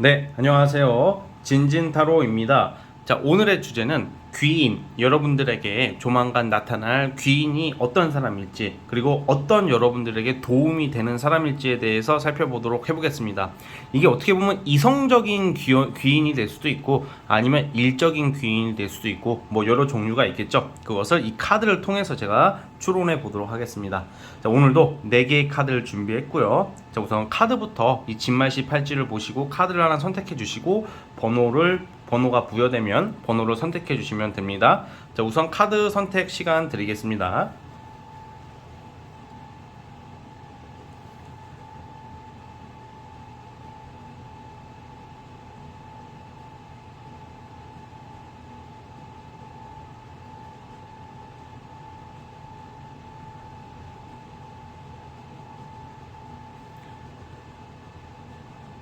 네, 안녕하세요. 진진타로입니다. 자, 오늘의 주제는 귀인, 여러분들에게 조만간 나타날 귀인이 어떤 사람일지, 그리고 어떤 여러분들에게 도움이 되는 사람일지에 대해서 살펴보도록 해보겠습니다. 이게 어떻게 보면 이성적인 귀인이 될 수도 있고, 아니면 일적인 귀인이 될 수도 있고, 뭐 여러 종류가 있겠죠. 그것을 이 카드를 통해서 제가 추론해 보도록 하겠습니다. 자, 오늘도 4개의 카드를 준비했고요. 자, 우선 카드부터 이 진말시 팔찌를 보시고 카드를 하나 선택해 주시고 번호가 부여되면 번호를 선택해 주시면 됩니다. 자, 우선 카드 선택 시간 드리겠습니다.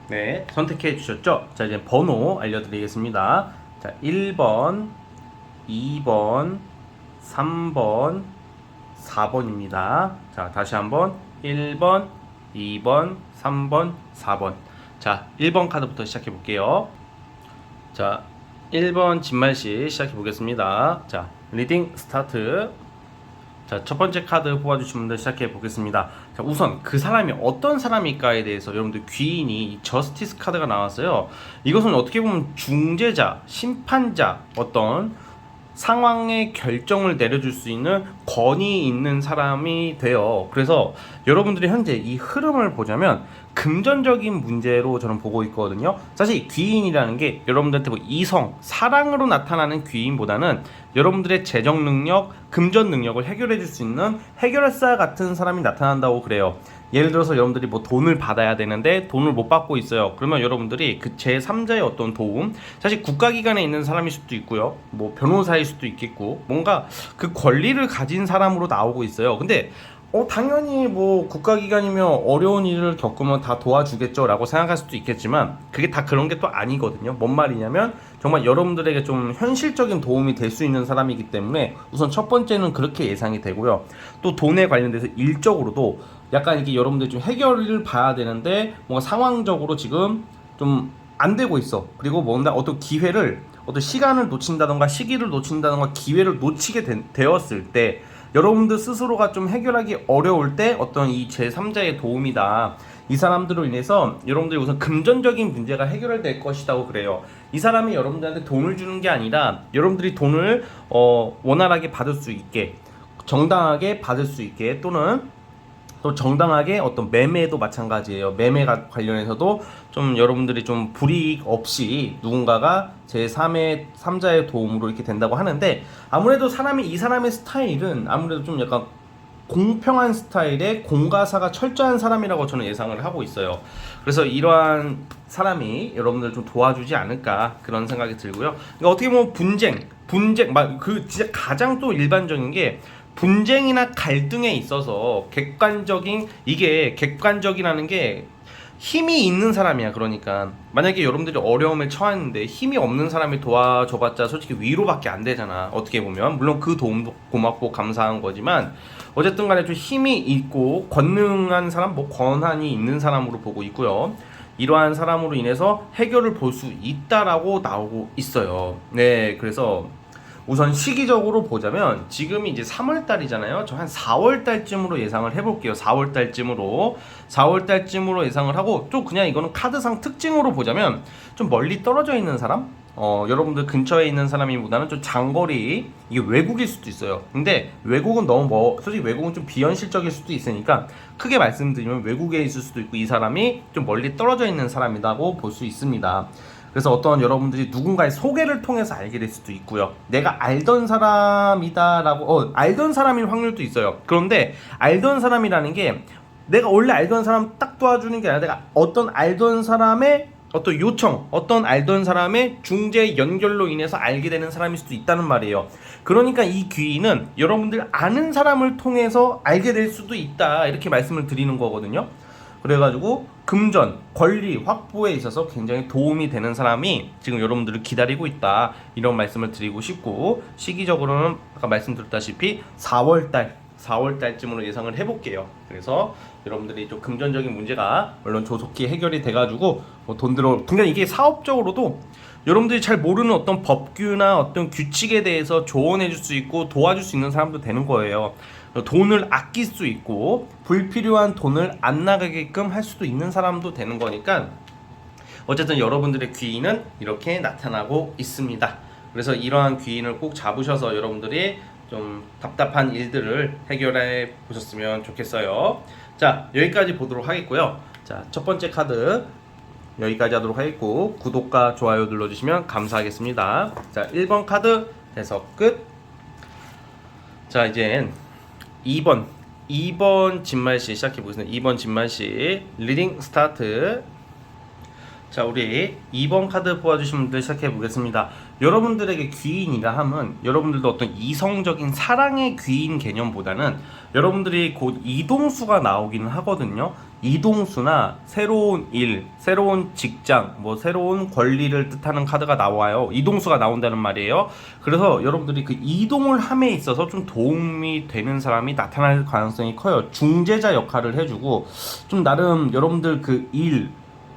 네, 선택해 주셨죠? 자, 이제 번호 알려드리겠습니다. 자, 1번, 2번, 3번, 4번입니다. 자, 다시 한번 1번, 2번, 3번, 4번. 자, 1번 카드부터 시작해 볼게요. 자, 1번 진말씨 시작해 보겠습니다. 자, 리딩 스타트. 자, 첫 번째 카드 뽑아주신 분들 시작해 보겠습니다. 자, 우선 그 사람이 어떤 사람일까에 대해서 여러분들 귀인이 저스티스 카드가 나왔어요. 이것은 어떻게 보면 중재자, 심판자, 어떤 상황의 결정을 내려줄 수 있는 권위 있는 사람이 돼요. 그래서 여러분들이 현재 이 흐름을 보자면 금전적인 문제로 저는 보고 있거든요. 사실 귀인이라는 게 여러분들한테 뭐 이성, 사랑으로 나타나는 귀인보다는 여러분들의 재정 능력, 금전 능력을 해결해 줄 수 있는 해결사 같은 사람이 나타난다고 그래요. 예를 들어서 여러분들이 뭐 돈을 받아야 되는데 돈을 못 받고 있어요. 그러면 여러분들이 그 제3자의 어떤 도움, 사실 국가기관에 있는 사람일 수도 있고요. 뭐 변호사일 수도 있겠고, 뭔가 그 권리를 가진 사람으로 나오고 있어요. 근데 당연히 뭐 국가기관이면 어려운 일을 겪으면 다 도와주겠죠 라고 생각할 수도 있겠지만 그게 다 그런 게 또 아니거든요. 뭔 말이냐면 정말 여러분들에게 좀 현실적인 도움이 될 수 있는 사람이기 때문에 우선 첫 번째는 그렇게 예상이 되고요. 또 돈에 관련돼서 일적으로도 약간 이게 여러분들 좀 해결을 봐야 되는데 뭔가 상황적으로 지금 좀 안 되고 있어. 그리고 뭔가 어떤 기회를, 어떤 시간을 놓친다던가 시기를 놓친다던가 기회를 놓치게 되었을 때 여러분들 스스로가 좀 해결하기 어려울 때 어떤 이 제3자의 도움이다. 이 사람들로 인해서 여러분들이 우선 금전적인 문제가 해결될 것이라고 그래요. 이 사람이 여러분들한테 돈을 주는 게 아니라 여러분들이 돈을 원활하게 받을 수 있게, 정당하게 받을 수 있게, 또는 또 정당하게 어떤 매매도 마찬가지예요. 매매가 관련해서도 좀 여러분들이 좀 불이익 없이 누군가가 제3의 3자의 도움으로 이렇게 된다고 하는데, 아무래도 이 사람의 스타일은 아무래도 좀 약간 공평한 스타일의 공가사가 철저한 사람이라고 저는 예상을 하고 있어요. 그래서 이러한 사람이 여러분들 좀 도와주지 않을까 그런 생각이 들고요. 그러니까 어떻게 보면 분쟁 막 그 진짜 가장 또 일반적인 게 분쟁이나 갈등에 있어서 객관적이라는 게 힘이 있는 사람이야. 그러니까 만약에 여러분들이 어려움에 처했는데 힘이 없는 사람이 도와줘봤자 솔직히 위로밖에 안 되잖아. 어떻게 보면 물론 그 도움도 고맙고 감사한 거지만 어쨌든 간에 좀 힘이 있고 권능한 사람, 뭐 권한이 있는 사람으로 보고 있고요. 이러한 사람으로 인해서 해결을 볼 수 있다라고 나오고 있어요. 네, 그래서 우선 시기적으로 보자면 지금이 이제 3월달이잖아요. 저 한 4월달쯤으로 예상을 해볼게요. 4월달쯤으로 예상을 하고, 좀 그냥 이거는 카드상 특징으로 보자면 좀 멀리 떨어져 있는 사람, 여러분들 근처에 있는 사람이보다는 좀 장거리, 이게 외국일 수도 있어요. 근데 외국은 솔직히 외국은 좀 비현실적일 수도 있으니까 크게 말씀드리면 외국에 있을 수도 있고, 이 사람이 좀 멀리 떨어져 있는 사람이라고 볼 수 있습니다. 그래서 어떤 여러분들이 누군가의 소개를 통해서 알게 될 수도 있고요. 내가 알던 사람이다라고, 알던 사람일 확률도 있어요. 그런데 알던 사람이라는 게 내가 원래 알던 사람 딱 도와주는 게 아니라 내가 어떤 알던 사람의 어떤 요청, 어떤 알던 사람의 중재 연결로 인해서 알게 되는 사람일 수도 있다는 말이에요. 그러니까 이 귀인은 여러분들 아는 사람을 통해서 알게 될 수도 있다, 이렇게 말씀을 드리는 거거든요. 그래가지고 금전, 권리 확보에 있어서 굉장히 도움이 되는 사람이 지금 여러분들을 기다리고 있다, 이런 말씀을 드리고 싶고, 시기적으로는 아까 말씀드렸다시피 4월달 4월 달쯤으로 예상을 해볼게요. 그래서 여러분들이 좀 금전적인 문제가 물론 조속히 해결이 돼가지고 뭐 돈 들어, 그러니까 이게 사업적으로도 여러분들이 잘 모르는 어떤 법규나 어떤 규칙에 대해서 조언해줄 수 있고 도와줄 수 있는 사람도 되는 거예요. 돈을 아낄 수 있고 불필요한 돈을 안 나가게끔 할 수도 있는 사람도 되는 거니까 어쨌든 여러분들의 귀인은 이렇게 나타나고 있습니다. 그래서 이러한 귀인을 꼭 잡으셔서 여러분들이 좀 답답한 일들을 해결해 보셨으면 좋겠어요. 자, 여기까지 보도록 하겠고요. 자, 첫 번째 카드 여기까지 하도록 하겠고, 구독과 좋아요 눌러주시면 감사하겠습니다. 자, 1번 카드 해석 끝. 자, 이젠 2번 진말씨 시작해 보겠습니다. 2번 진말씨 리딩 스타트. 자, 우리 2번 카드 뽑아주신 분들 시작해 보겠습니다. 여러분들에게 귀인이라 함은 여러분들도 어떤 이성적인 사랑의 귀인 개념보다는 여러분들이 곧 이동수가 나오기는 하거든요. 이동수나 새로운 일, 새로운 직장, 뭐 새로운 권리를 뜻하는 카드가 나와요. 이동수가 나온다는 말이에요. 그래서 여러분들이 그 이동을 함에 있어서 좀 도움이 되는 사람이 나타날 가능성이 커요. 중재자 역할을 해주고 좀 나름 여러분들 그 일,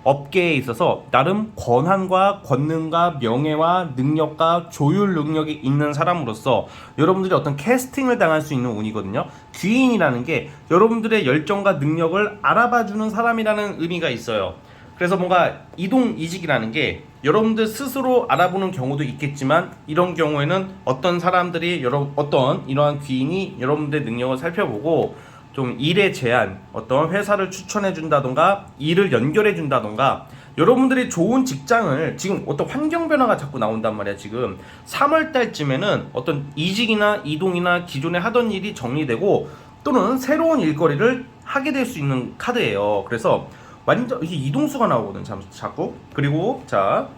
업계에 있어서 나름 권한과 권능과 명예와 능력과 조율 능력이 있는 사람으로서 여러분들이 어떤 캐스팅을 당할 수 있는 운이거든요. 귀인이라는 게 여러분들의 열정과 능력을 알아봐주는 사람이라는 의미가 있어요. 그래서 뭔가 이동 이직이라는 게 여러분들 스스로 알아보는 경우도 있겠지만 이런 경우에는 어떤 사람들이 어떤 이러한 귀인이 여러분들의 능력을 살펴보고 좀 일의 제안, 어떤 회사를 추천해 준다던가 일을 연결해 준다던가 여러분들이 좋은 직장을 지금 어떤 환경 변화가 자꾸 나온단 말이야. 지금 3월 달쯤에는 어떤 이직이나 이동이나 기존에 하던 일이 정리되고 또는 새로운 일거리를 하게 될 수 있는 카드예요. 그래서 완전 이게 이동수가 나오거든 자꾸. 그리고 자,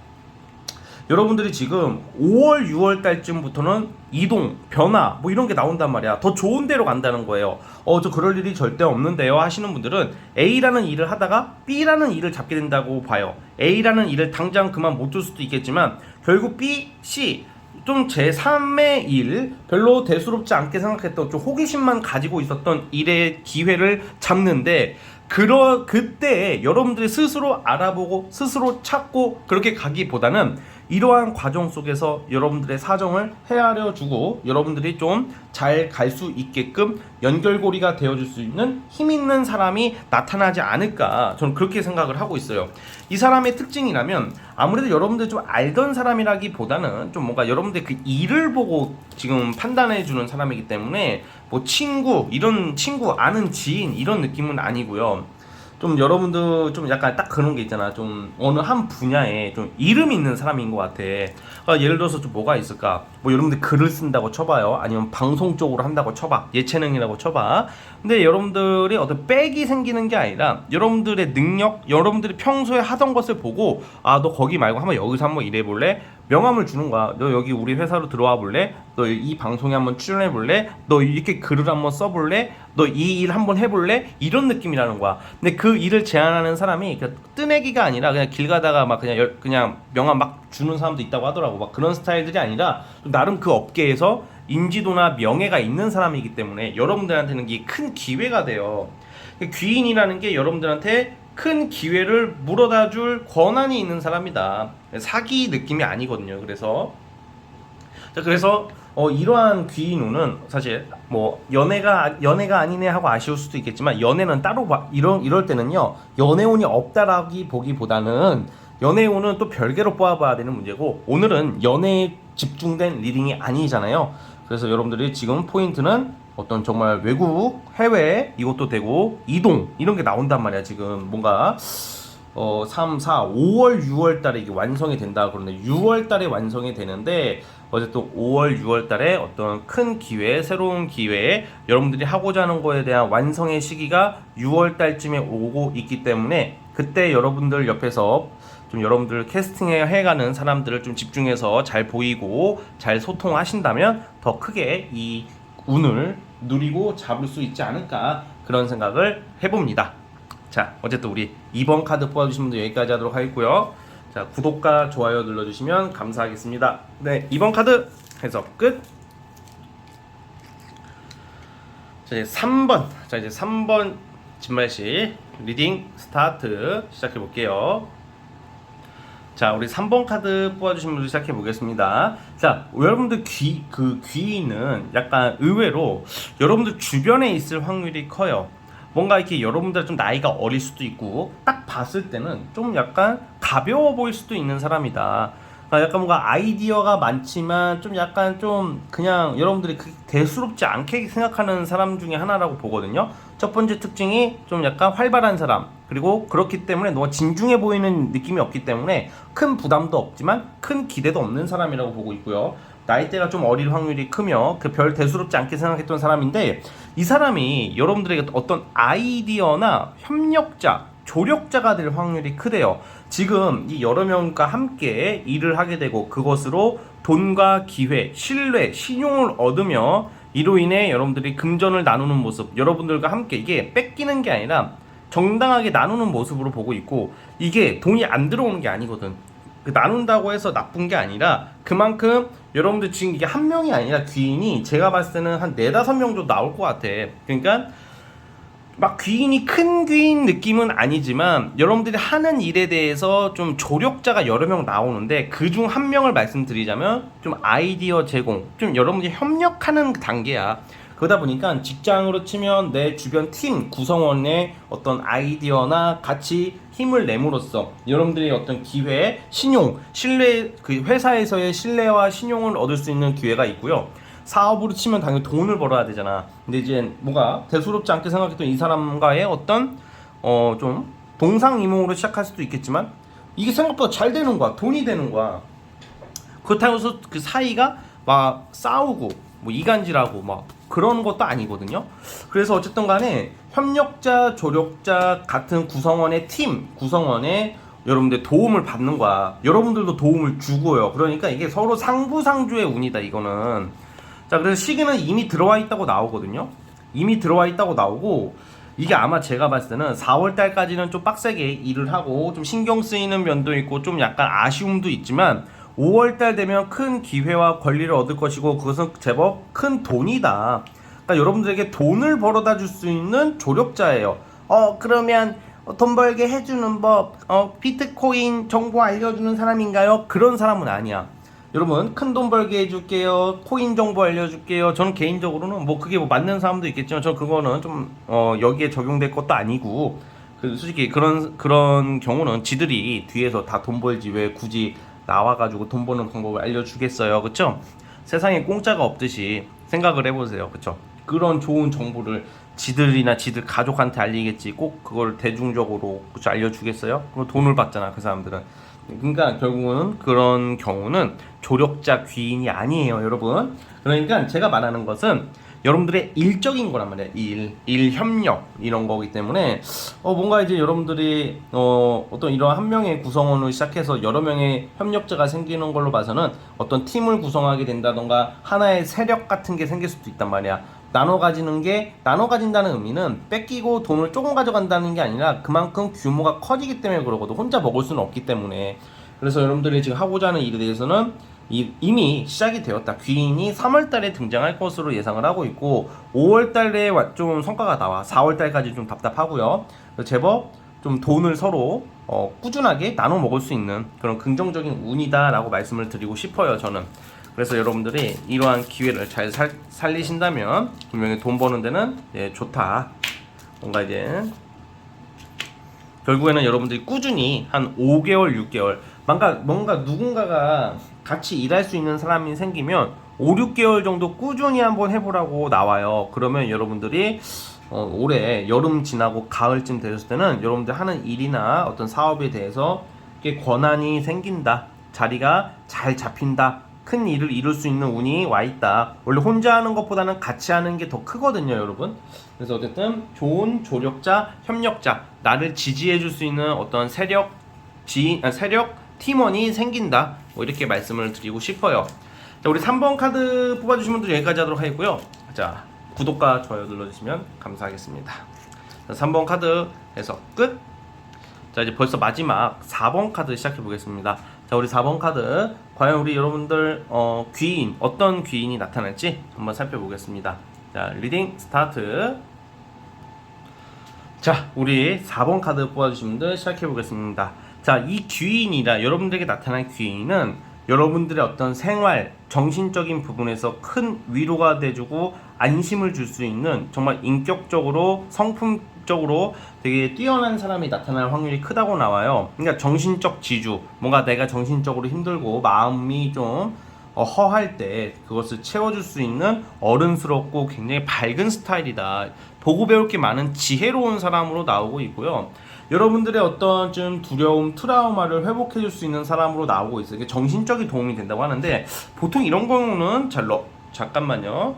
여러분들이 지금 5월, 6월 달쯤부터는 이동, 변화 뭐 이런 게 나온단 말이야. 더 좋은 데로 간다는 거예요. 저 그럴 일이 절대 없는데요 하시는 분들은 A라는 일을 하다가 B라는 일을 잡게 된다고 봐요. A라는 일을 당장 그만 못 줄 수도 있겠지만 결국 B, C 좀 제3의 일, 별로 대수롭지 않게 생각했던 좀 호기심만 가지고 있었던 일의 기회를 잡는데 그때 여러분들이 스스로 알아보고 스스로 찾고 그렇게 가기보다는 이러한 과정 속에서 여러분들의 사정을 헤아려 주고 여러분들이 좀 잘 갈 수 있게끔 연결고리가 되어줄 수 있는 힘 있는 사람이 나타나지 않을까, 저는 그렇게 생각을 하고 있어요. 이 사람의 특징이라면 아무래도 여러분들 좀 알던 사람이라기보다는 좀 뭔가 여러분들 그 일을 보고 지금 판단해 주는 사람이기 때문에 뭐 친구, 이런 친구, 아는 지인 이런 느낌은 아니고요. 좀 여러분들 좀 약간 딱 그런 게 있잖아. 좀 어느 한 분야에 좀 이름 있는 사람인 것 같아. 예를 들어서 좀 뭐가 있을까? 뭐 여러분들 글을 쓴다고 쳐봐요. 아니면 방송 쪽으로 한다고 쳐봐. 예체능이라고 쳐봐. 근데 여러분들이 어떤 빽이 생기는 게 아니라 여러분들의 능력, 여러분들이 평소에 하던 것을 보고 너 거기 말고 한번 여기서 한번 일해볼래? 명함을 주는 거야. 너 여기 우리 회사로 들어와 볼래? 너 이 방송에 한번 출연해 볼래? 너 이렇게 글을 한번 써볼래? 너 이 일 한번 해볼래? 이런 느낌이라는 거야. 근데 그 일을 제안하는 사람이 뜨내기가 아니라 그냥 길 가다가 막 그냥 명함 막 주는 사람도 있다고 하더라고. 막 그런 스타일들이 아니라 나름 그 업계에서 인지도나 명예가 있는 사람이기 때문에 여러분들한테는 이게 큰 기회가 돼요. 귀인이라는 게 여러분들한테 큰 기회를 물어다 줄 권한이 있는 사람이다. 사기 느낌이 아니거든요. 그래서 이러한 귀인운은 사실 뭐 연애가 아니네 하고 아쉬울 수도 있겠지만 연애는 따로 이럴 때는요, 연애운이 없다라기 보기보다는 연애운은 또 별개로 뽑아봐야 되는 문제고, 오늘은 연애에 집중된 리딩이 아니잖아요. 그래서 여러분들이 지금 포인트는 어떤 정말 외국, 해외 이것도 되고 이동 이런 게 나온단 말이야. 지금 뭔가 3, 4, 5월, 6월 달에 이게 완성이 된다 그러는데 6월 달에 완성이 되는데 어쨌든 5월, 6월 달에 어떤 큰 기회, 새로운 기회에 여러분들이 하고자 하는 거에 대한 완성의 시기가 6월 달쯤에 오고 있기 때문에 그때 여러분들 옆에서 좀 여러분들 캐스팅해 해가는 사람들을 좀 집중해서 잘 보이고 잘 소통하신다면 더 크게 이 운을 누리고 잡을 수 있지 않을까, 그런 생각을 해봅니다. 자, 어쨌든 우리 2번 카드 뽑아주신 분들 여기까지 하도록 하겠고요. 자, 구독과 좋아요 눌러주시면 감사하겠습니다. 네, 2번 카드 해석 끝. 자, 이제 3번. 자, 이제 3번 진말씨 리딩 스타트 시작해 볼게요. 자, 우리 3번 카드 뽑아주신 분들 시작해 보겠습니다. 자, 여러분들 귀는 약간 의외로 여러분들 주변에 있을 확률이 커요. 뭔가 이렇게 여러분들 좀 나이가 어릴 수도 있고, 딱 봤을 때는 좀 약간 가벼워 보일 수도 있는 사람이다. 약간 뭔가 아이디어가 많지만 좀 약간 좀 그냥 여러분들이 대수롭지 않게 생각하는 사람 중에 하나라고 보거든요. 첫 번째 특징이 좀 약간 활발한 사람, 그리고 그렇기 때문에 너무 진중해 보이는 느낌이 없기 때문에 큰 부담도 없지만 큰 기대도 없는 사람이라고 보고 있고요. 나이대가 좀 어릴 확률이 크며 별 대수롭지 않게 생각했던 사람인데, 이 사람이 여러분들에게 어떤 아이디어나 협력자, 조력자가 될 확률이 크대요. 지금 이 여러 명과 함께 일을 하게 되고, 그것으로 돈과 기회, 신뢰, 신용을 얻으며 이로 인해 여러분들이 금전을 나누는 모습, 여러분들과 함께 이게 뺏기는 게 아니라 정당하게 나누는 모습으로 보고 있고, 이게 돈이 안 들어오는 게 아니거든. 나눈다고 해서 나쁜 게 아니라 그만큼 여러분들 지금 이게 한 명이 아니라 귀인이 제가 봤을 때는 한 4-5명 정도 나올 것 같아. 그러니까 막 귀인이 큰 귀인 느낌은 아니지만 여러분들이 하는 일에 대해서 좀 조력자가 여러 명 나오는데, 그중 한 명을 말씀드리자면 좀 아이디어 제공, 좀 여러분들이 협력하는 단계야. 그러다 보니까 직장으로 치면 내 주변 팀 구성원의 어떤 아이디어나 같이 힘을 내므로써 여러분들이 어떤 기회, 신용, 신뢰, 그 회사에서의 신뢰와 신용을 얻을 수 있는 기회가 있고요. 사업으로 치면 당연히 돈을 벌어야 되잖아. 근데 이제 뭔가 대수롭지 않게 생각했던 이 사람과의 어떤 좀 동상이몽으로 시작할 수도 있겠지만, 이게 생각보다 잘 되는 거야. 돈이 되는 거야. 그렇다고 해서 그 사이가 막 싸우고 뭐 이간질하고 막 그런 것도 아니거든요. 그래서 어쨌든 간에 협력자, 조력자 같은 구성원의 팀, 구성원의 여러분들 도움을 받는 거야. 여러분들도 도움을 주고요. 그러니까 이게 서로 상부상조의 운이다, 이거는. 자, 그래서 시기는 이미 들어와 있다고 나오거든요. 이미 들어와 있다고 나오고, 이게 아마 제가 봤을 때는 4월 달까지는 좀 빡세게 일을 하고 좀 신경 쓰이는 면도 있고 좀 약간 아쉬움도 있지만, 5월 달 되면 큰 기회와 권리를 얻을 것이고, 그것은 제법 큰 돈이다. 그러니까 여러분들에게 돈을 벌어다 줄 수 있는 조력자예요. 그러면 돈 벌게 해주는 법, 비트코인 정보 알려주는 사람인가요? 그런 사람은 아니야. 여러분, 큰 돈 벌게 해줄게요, 코인 정보 알려줄게요. 저는 개인적으로는 뭐 그게 뭐 맞는 사람도 있겠지만, 저는 그거는 좀 여기에 적용될 것도 아니고, 솔직히 그런 경우는 지들이 뒤에서 다 돈 벌지 왜 굳이 나와가지고 돈 버는 방법을 알려주겠어요, 그쵸? 세상에 공짜가 없듯이 생각을 해보세요, 그쵸? 그런 좋은 정보를 지들이나 지들 가족한테 알리겠지, 꼭 그걸 대중적으로 그쵸 알려주겠어요? 그럼 돈을 받잖아, 그 사람들은. 그러니까 결국은 그런 경우는 조력자 귀인이 아니에요, 여러분. 그러니까 제가 말하는 것은 여러분들의 일적인 거란 말이에요. 일 협력 이런 거기 때문에 뭔가 이제 여러분들이 어떤 이런 한 명의 구성원을 시작해서 여러 명의 협력자가 생기는 걸로 봐서는 어떤 팀을 구성하게 된다던가 하나의 세력 같은 게 생길 수도 있단 말이야. 나눠 가진다는 의미는 뺏기고 돈을 조금 가져간다는 게 아니라 그만큼 규모가 커지기 때문에 그러거든. 혼자 먹을 수는 없기 때문에. 그래서 여러분들이 지금 하고자 하는 일에 대해서는 이미 시작이 되었다. 귀인이 3월달에 등장할 것으로 예상을 하고 있고, 5월달에 좀 성과가 나와. 4월달까지 좀 답답하고요. 제법 좀 돈을 서로 꾸준하게 나눠 먹을 수 있는 그런 긍정적인 운이다라고 말씀을 드리고 싶어요, 저는. 그래서 여러분들이 이러한 기회를 잘 살리신다면 분명히 돈 버는 데는 좋다. 뭔가 이제 결국에는 여러분들이 꾸준히 한 5개월, 6개월 뭔가 누군가가 같이 일할 수 있는 사람이 생기면 5, 6개월 정도 꾸준히 한번 해보라고 나와요. 그러면 여러분들이 올해 여름 지나고 가을쯤 되었을 때는 여러분들 하는 일이나 어떤 사업에 대해서 권한이 생긴다, 자리가 잘 잡힌다, 큰 일을 이룰 수 있는 운이 와있다. 원래 혼자 하는 것보다는 같이 하는 게 더 크거든요, 여러분. 그래서 어쨌든 좋은 조력자, 협력자, 나를 지지해 줄 수 있는 어떤 세력 팀원이 생긴다, 뭐 이렇게 말씀을 드리고 싶어요. 자, 우리 3번 카드 뽑아주신 분들 여기까지 하도록 하겠고요. 자, 구독과 좋아요 눌러주시면 감사하겠습니다. 자, 3번 카드 해서 끝. 자, 이제 벌써 마지막 4번 카드 시작해 보겠습니다. 자, 우리 4번 카드 과연 우리 여러분들 귀인, 어떤 귀인이 나타날지 한번 살펴보겠습니다. 자, 리딩 스타트. 자, 우리 4번 카드 뽑아주신 분들 시작해 보겠습니다. 자, 이 귀인이라 여러분들에게 나타난 귀인은 여러분들의 어떤 생활, 정신적인 부분에서 큰 위로가 돼주고 안심을 줄 수 있는 정말 인격적으로, 성품적으로 되게 뛰어난 사람이 나타날 확률이 크다고 나와요. 그러니까 정신적 지주, 뭔가 내가 정신적으로 힘들고 마음이 좀 허할 때 그것을 채워줄 수 있는 어른스럽고 굉장히 밝은 스타일이다. 보고 배울 게 많은 지혜로운 사람으로 나오고 있고요. 여러분들의 어떤 좀 두려움, 트라우마를 회복해줄 수 있는 사람으로 나오고 있어요. 이게 정신적인 도움이 된다고 하는데 보통 이런 경우는 잠깐만요.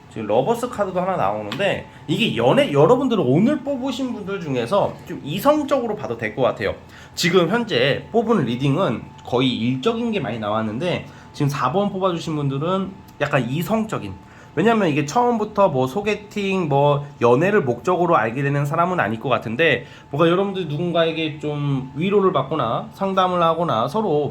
지금 러버스 카드도 하나 나오는데 이게 여러분들은 오늘 뽑으신 분들 중에서 좀 이성적으로 봐도 될 것 같아요. 지금 현재 뽑은 리딩은 거의 일적인 게 많이 나왔는데 지금 4번 뽑아주신 분들은 약간 이성적인, 왜냐면 이게 처음부터 뭐 소개팅, 뭐 연애를 목적으로 알게 되는 사람은 아닐 것 같은데 뭔가 여러분들 누군가에게 좀 위로를 받거나 상담을 하거나 서로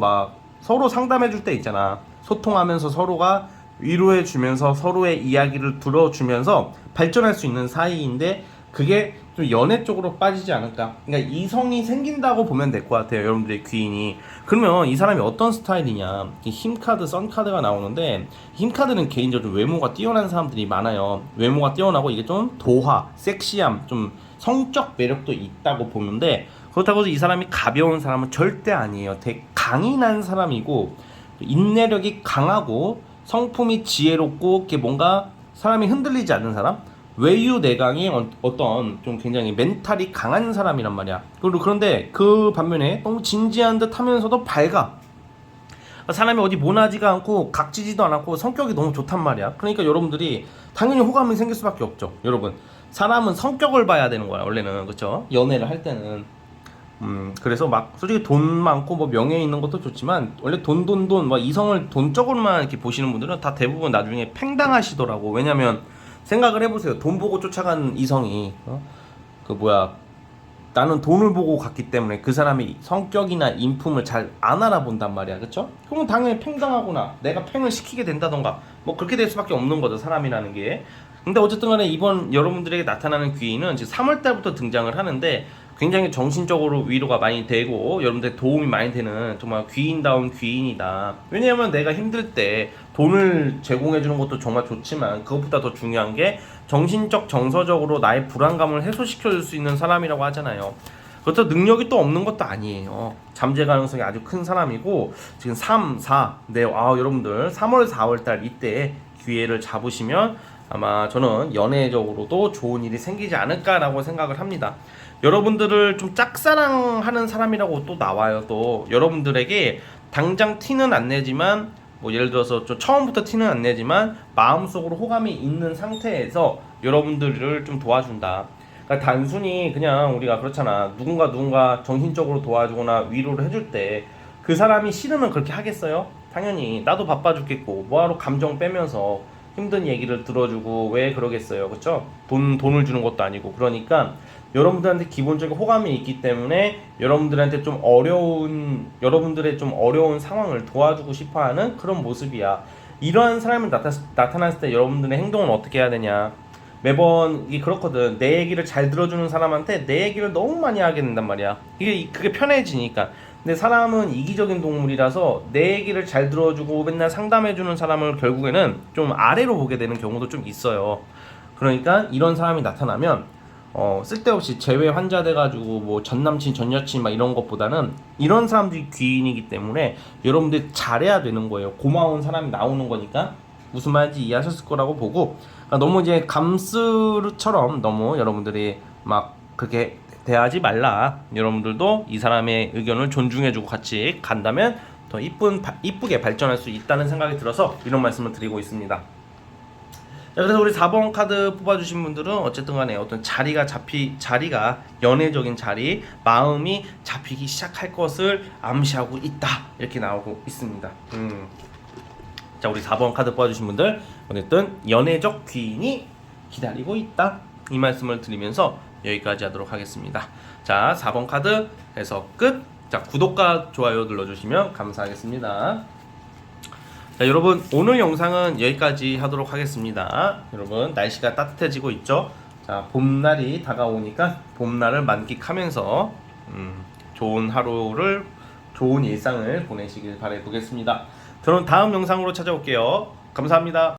상담해 줄 때 있잖아. 소통하면서 서로가 위로해 주면서 서로의 이야기를 들어주면서 발전할 수 있는 사이인데 그게 좀 연애 쪽으로 빠지지 않을까. 그러니까 이성이 생긴다고 보면 될 것 같아요, 여러분들의 귀인이. 그러면 이 사람이 어떤 스타일이냐, 힘카드, 선카드가 나오는데 힘카드는 개인적으로 외모가 뛰어난 사람들이 많아요. 외모가 뛰어나고 이게 좀 도화, 섹시함, 좀 성적 매력도 있다고 보는데 그렇다고 해서 이 사람이 가벼운 사람은 절대 아니에요. 되게 강인한 사람이고 인내력이 강하고 성품이 지혜롭고 이렇게 뭔가 사람이 흔들리지 않는 사람, 외유내강의 어떤 좀 굉장히 멘탈이 강한 사람이란 말이야. 그런데 그 반면에 너무 진지한 듯 하면서도 밝아. 사람이 어디 모나지가 않고 각지지도 않았고 성격이 너무 좋단 말이야. 그러니까 여러분들이 당연히 호감이 생길 수밖에 없죠. 여러분, 사람은 성격을 봐야 되는 거야 원래는. 그렇죠? 연애를 할 때는. 그래서 막 솔직히 돈 많고 뭐 명예 있는 것도 좋지만 원래 돈 막 이성을 돈적으로만 이렇게 보시는 분들은 다 대부분 나중에 팽당하시더라고. 왜냐면 생각을 해보세요. 돈 보고 쫓아간 이성이 나는 돈을 보고 갔기 때문에 그 사람의 성격이나 인품을 잘 안 알아본단 말이야. 그쵸? 그러면 당연히 팽당하거나 내가 팽을 시키게 된다던가 뭐 그렇게 될 수밖에 없는 거죠, 사람이라는 게. 근데 어쨌든 간에 이번 여러분들에게 나타나는 귀인은 지금 3월달부터 등장을 하는데 굉장히 정신적으로 위로가 많이 되고 여러분들 도움이 많이 되는 정말 귀인다운 귀인이다. 왜냐하면 내가 힘들 때 돈을 제공해 주는 것도 정말 좋지만 그것보다 더 중요한 게 정신적 정서적으로 나의 불안감을 해소시켜 줄 수 있는 사람이라고 하잖아요. 그렇다고 능력이 또 없는 것도 아니에요. 잠재 가능성이 아주 큰 사람이고 지금 3, 4, 네, 여러분들 3월, 4월달 이때 기회를 잡으시면 아마 저는 연애적으로도 좋은 일이 생기지 않을까라고 생각을 합니다. 여러분들을 좀 짝사랑하는 사람이라고 또 나와요. 또 여러분들에게 당장 티는 안 내지만 뭐 예를 들어서 좀 처음부터 티는 안 내지만 마음속으로 호감이 있는 상태에서 여러분들을 좀 도와준다. 그러니까 단순히 그냥 우리가 그렇잖아. 누군가 정신적으로 도와주거나 위로를 해줄 때 그 사람이 싫으면 그렇게 하겠어요? 당연히 나도 바빠 죽겠고 뭐하러 감정 빼면서 힘든 얘기를 들어주고 왜 그러겠어요, 그렇죠? 돈을 주는 것도 아니고. 그러니까 여러분들한테 기본적인 호감이 있기 때문에 여러분들한테 여러분들의 좀 어려운 상황을 도와주고 싶어하는 그런 모습이야. 이러한 사람이 나타났을 때 여러분들의 행동은 어떻게 해야 되냐? 매번 이게 그렇거든. 내 얘기를 잘 들어주는 사람한테 내 얘기를 너무 많이 하게 된단 말이야. 그게 편해지니까. 근데 사람은 이기적인 동물이라서 내 얘기를 잘 들어주고 맨날 상담해주는 사람을 결국에는 좀 아래로 보게 되는 경우도 좀 있어요. 그러니까 이런 사람이 나타나면 쓸데없이 재회 환자 돼가지고 뭐 전남친 전여친 막 이런 것보다는 이런 사람들이 귀인이기 때문에 여러분들 잘해야 되는 거예요. 고마운 사람이 나오는 거니까 무슨 말인지 이해하셨을 거라고 보고, 그러니까 너무 이제 감스처럼 너무 여러분들이 막 그렇게 대하지 말라. 여러분들도 이 사람의 의견을 존중해주고 같이 간다면 더 이쁘게 발전할 수 있다는 생각이 들어서 이런 말씀을 드리고 있습니다. 자, 그래서 우리 4번 카드 뽑아주신 분들은 어쨌든 간에 어떤 자리가 연애적인 자리, 마음이 잡히기 시작할 것을 암시하고 있다. 이렇게 나오고 있습니다. 자, 우리 4번 카드 뽑아주신 분들 어쨌든 연애적 귀인이 기다리고 있다. 이 말씀을 드리면서 여기까지 하도록 하겠습니다. 자, 4번 카드 해서 끝. 자, 구독과 좋아요 눌러주시면 감사하겠습니다. 자, 여러분 오늘 영상은 여기까지 하도록 하겠습니다. 여러분 날씨가 따뜻해지고 있죠. 자, 봄날이 다가오니까 봄날을 만끽하면서 좋은 하루를 좋은 일상을 보내시길 바라보겠습니다. 저는 다음 영상으로 찾아올게요. 감사합니다.